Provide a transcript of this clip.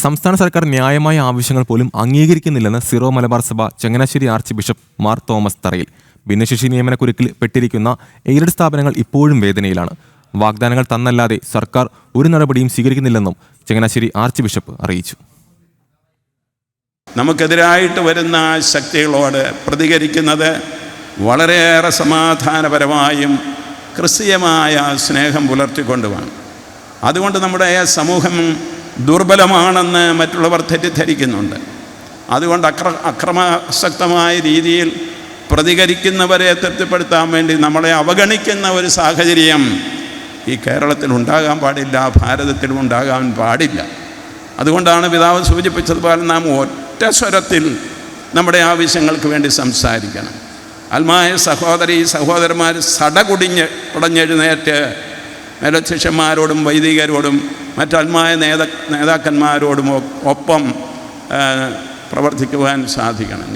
സംസ്ഥാന സർക്കാർ ന്യായമായ ആവശ്യങ്ങൾ പോലും അംഗീകരിക്കുന്നില്ലെന്ന് സിറോ മലബാർ സഭ Changanassery arch bishop Mar Thomas തറയിൽ. ഭിന്നശേഷി നിയമനക്കുരുക്കിൽ പെട്ടിരിക്കുന്ന എയ്ഡഡ് സ്ഥാപനങ്ങൾ ഇപ്പോഴും വേദനയിലാണ്. വാഗ്ദാനങ്ങൾ തന്നല്ലാതെ സർക്കാർ ഒരു നടപടിയും സ്വീകരിക്കുന്നില്ലെന്നും ചങ്ങനാശ്ശേരി ആർച്ച് ബിഷപ്പ് അറിയിച്ചു. നമുക്കെതിരായിട്ട് വരുന്ന ശക്തികളോട് പ്രതികരിക്കുന്നത് വളരെയേറെ സമാധാനപരമായും ക്രിസ്തീയമായ സ്നേഹം പുലർത്തിക്കൊണ്ടുമാണ്. അതുകൊണ്ട് നമ്മുടെ സമൂഹം ദുർബലമാണെന്ന് മറ്റുള്ളവർ തെറ്റിദ്ധരിക്കുന്നുണ്ട്. അതുകൊണ്ട് അക്രമാസക്തമായ രീതിയിൽ പ്രതികരിക്കുന്നവരെ തൃപ്തിപ്പെടുത്താൻ വേണ്ടി നമ്മളെ അവഗണിക്കുന്ന ഒരു സാഹചര്യം ഈ കേരളത്തിൽ ഉണ്ടാകാൻ പാടില്ല, ഭാരതത്തിലും ഉണ്ടാകാൻ പാടില്ല. അതുകൊണ്ടാണ് പിതാവ് സൂചിപ്പിച്ചതുപോലെ നാം ഒറ്റ സ്വരത്തിൽ നമ്മുടെ ആവശ്യങ്ങൾക്ക് വേണ്ടി സംസാരിക്കണം. ആത്മായ സഹോദരന്മാർ സടകുടഞ്ഞെഴുന്നേറ്റ് മേലധ്യക്ഷന്മാരോടും വൈദികരോടും മറ്റാത്മായ നേതാക്കന്മാരോടും ഒപ്പം പ്രവർത്തിക്കുവാൻ സാധിക്കണം.